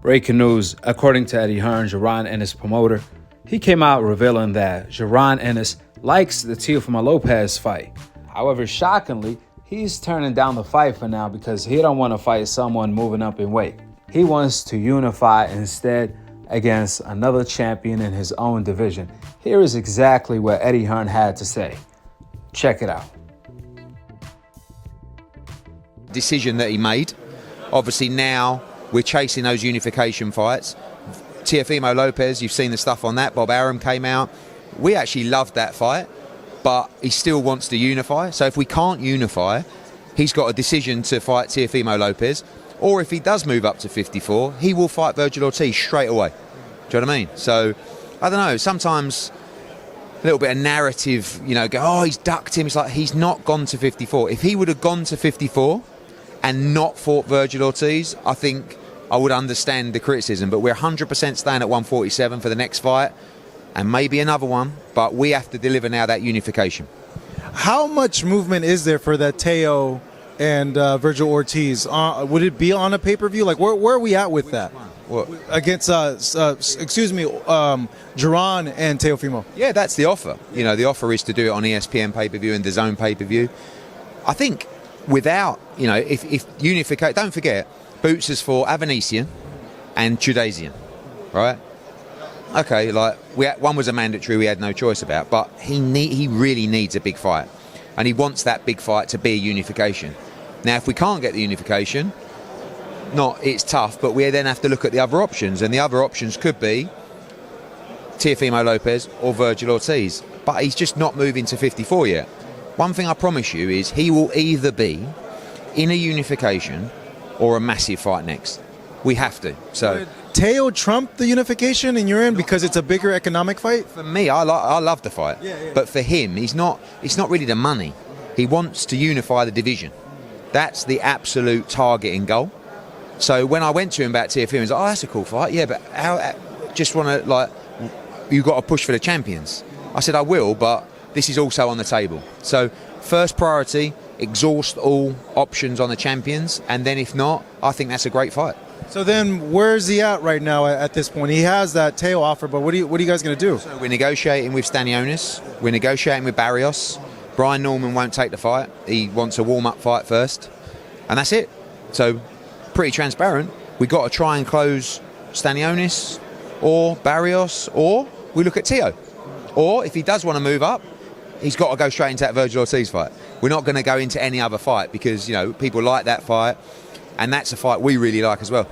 Breaking news, according to Eddie Hearn, Jaron Ennis promoter, he came out revealing that Jaron Ennis likes the Teofimo Lopez fight. However, shockingly, he's turning down the fight for now because he don't want to fight someone moving up in weight. He wants to unify instead against another champion in his own division. Here is exactly what Eddie Hearn had to say. Check it out. Decision that he made. Obviously now we're chasing those unification fights. Teofimo Lopez, you've seen the stuff on that. Bob Arum came out. We actually loved that fight, but he still wants to unify. So if we can't unify, he's got a decision to fight Teofimo Lopez. Or if he does move up to 54, he will fight Virgil Ortiz straight away. Do you know what I mean? So, I don't know, sometimes a little bit of narrative, go, oh, he's ducked him. It's like, he's not gone to 54. If he would have gone to 54 and not fought Virgil Ortiz, I think I would understand the criticism. But we're 100% staying at 147 for the next fight and maybe another one. But we have to deliver now that unification. How much movement is there for that Teo and Virgil Ortiz? Would it be on a pay-per-view? Like, where are we at with that? What? Against, Jaron and Teofimo. Yeah, that's the offer. The offer is to do it on ESPN pay-per-view and the Zone pay-per-view. I think without, if unification, don't forget, Boots is for Avanesian and Chudazian, right? Okay, one was a mandatory we had no choice about, but he really needs a big fight. And he wants that big fight to be a unification. Now, if we can't get the unification, it's tough, but we then have to look at the other options. And the other options could be Teofimo Lopez or Virgil Ortiz. But he's just not moving to 54 yet. One thing I promise you is he will either be in a unification or a massive fight next. We have to. So Teo trump the unification in your end because it's a bigger economic fight? For me, I love the fight. Yeah. But for him, it's not really the money. He wants to unify the division. That's the absolute target and goal. So when I went to him about Teofimo, he was like, oh, that's a cool fight. Yeah, but just want to, you've got to push for the champions. I said, I will, but this is also on the table. So first priority, exhaust all options on the champions. And then if not, I think that's a great fight. So then where's he at right now at this point? He has that Teo offer, but what are you guys going to do? So we're negotiating with Stanionis. We're negotiating with Barrios. Brian Norman won't take the fight. He wants a warm-up fight first. And that's it. So pretty transparent. We've got to try and close Stanionis or Barrios, or we look at Teo. Or if he does want to move up, he's got to go straight into that Virgil Ortiz fight. We're not going to go into any other fight because, people like that fight. And that's a fight we really like as well.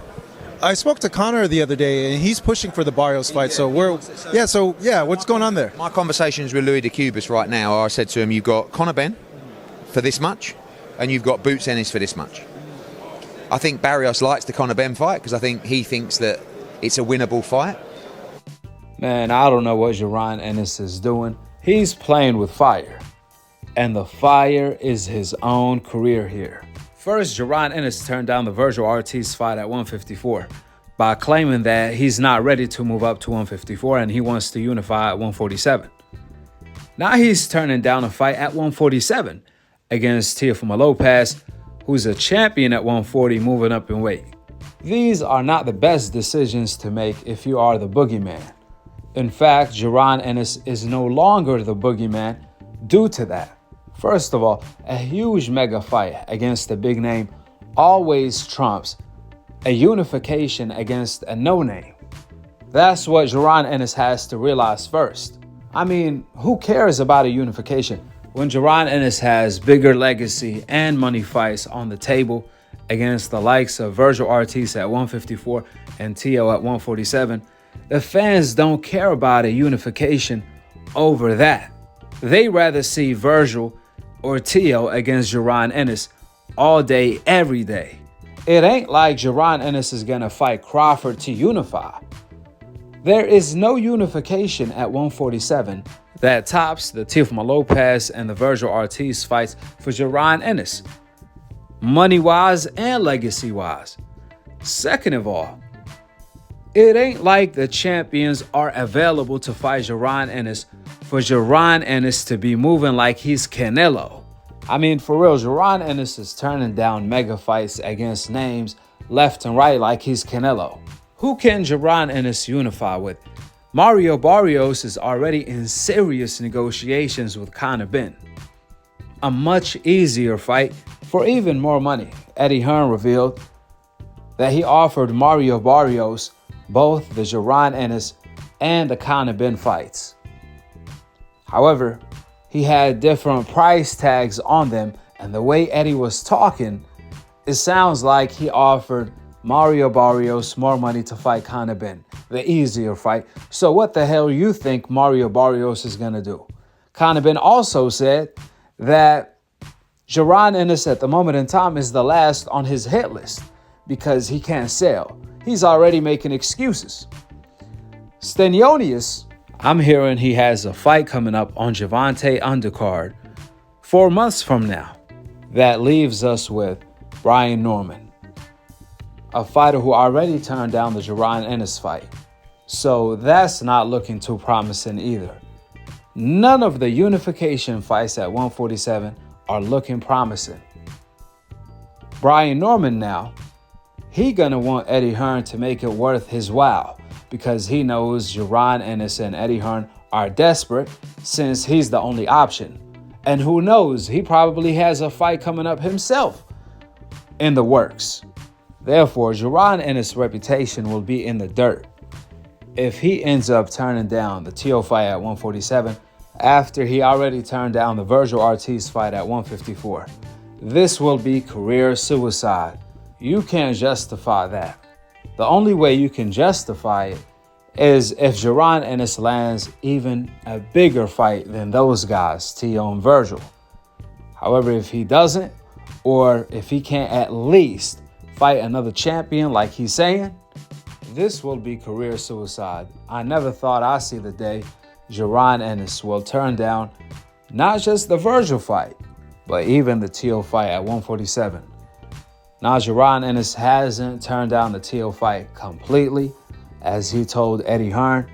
I spoke to Connor the other day, and he's pushing for the Barrios fight. What's going on there? My conversations with Louis de Cubas right now, I said to him, you've got Conor Ben for this much, and you've got Boots Ennis for this much. I think Barrios likes the Conor Ben fight because I think he thinks that it's a winnable fight. Man, I don't know what Jaron Ennis is doing. He's playing with fire. And the fire is his own career here. First, Jaron Ennis turned down the Virgil Ortiz fight at 154 by claiming that he's not ready to move up to 154 and he wants to unify at 147. Now he's turning down a fight at 147 against Teofimo Lopez, who's a champion at 140 moving up in weight. These are not the best decisions to make if you are the boogeyman. In fact, Jaron Ennis is no longer the boogeyman due to that. First of all, a huge mega fight against a big name always trumps a unification against a no-name. That's what Jaron Ennis has to realize first. I mean, who cares about a unification when Jaron Ennis has bigger legacy and money fights on the table against the likes of Virgil Ortiz at 154 and Teo at 147? The fans don't care about a unification over that. They rather see Virgil or Teo against Jaron Ennis all day, every day. It ain't like Jaron Ennis is gonna fight Crawford to unify. There is no unification at 147 that tops the Teofimo Lopez and the Virgil Ortiz fights for Jaron Ennis, money-wise and legacy-wise. Second of all, it ain't like the champions are available to fight Jaron Ennis for Jaron Ennis to be moving like he's Canelo. I mean, for real, Jaron Ennis is turning down mega fights against names left and right like he's Canelo. Who can Jaron Ennis unify with? Mario Barrios is already in serious negotiations with Conor Benn. A much easier fight for even more money. Eddie Hearn revealed that he offered Mario Barrios both the Jaron Ennis and the Conor Benn fights. However, he had different price tags on them, and the way Eddie was talking, it sounds like he offered Mario Barrios more money to fight Conor Benn, the easier fight. So what the hell you think Mario Barrios is going to do? Conor Benn also said that Jaron Ennis at the moment in time is the last on his hit list because he can't sell. He's already making excuses. Stenonius, I'm hearing he has a fight coming up on Gervonta undercard 4 months from now. That leaves us with Brian Norman, a fighter who already turned down the Jaron Ennis fight. So that's not looking too promising either. None of the unification fights at 147 are looking promising. Brian Norman now, he gonna want Eddie Hearn to make it worth his while because he knows Jaron Ennis and Eddie Hearn are desperate since he's the only option. And who knows, he probably has a fight coming up himself in the works. Therefore, Jaron Ennis' reputation will be in the dirt if he ends up turning down the Teo fight at 147 after he already turned down the Virgil Ortiz fight at 154. This will be career suicide. You can't justify that. The only way you can justify it is if Jaron Ennis lands even a bigger fight than those guys, Teo and Virgil. However, if he doesn't, or if he can't at least fight another champion like he's saying, this will be career suicide. I never thought I'd see the day Jaron Ennis will turn down not just the Virgil fight, but even the Teo fight at 147. Now, Jaron Ennis hasn't turned down the Teo fight completely, as he told Eddie Hearn,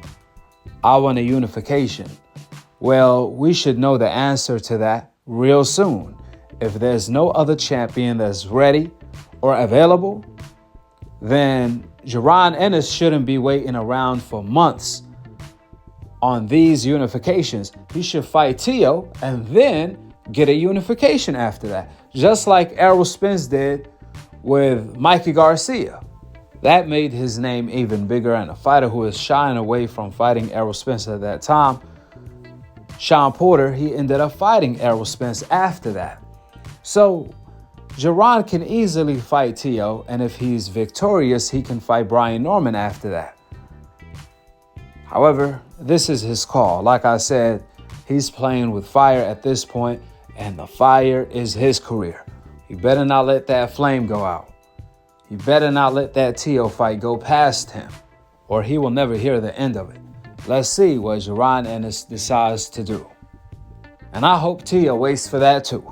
I want a unification. Well, we should know the answer to that real soon. If there's no other champion that's ready or available, then Jaron Ennis shouldn't be waiting around for months on these unifications. He should fight Teo and then get a unification after that, just like Errol Spence did with Mikey Garcia. That made his name even bigger, and a fighter who is shying away from fighting Errol Spence at that time, Sean Porter, he ended up fighting Errol Spence after that. So Jaron can easily fight Teo, and if he's victorious, he can fight Brian Norman after that. However, this is his call. Like I said, he's playing with fire at this point, and the fire is his career. He better not let that flame go out. He better not let that Teo fight go past him, or he will never hear the end of it. Let's see what Jaron Ennis decides to do. And I hope Teo waits for that too.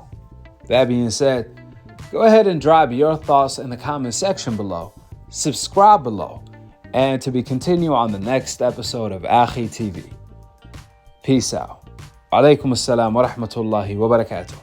That being said, go ahead and drop your thoughts in the comment section below. Subscribe below. And to be continued on the next episode of Akhi TV. Peace out. Alaikum assalam wa rahmatullahi wa barakatuh.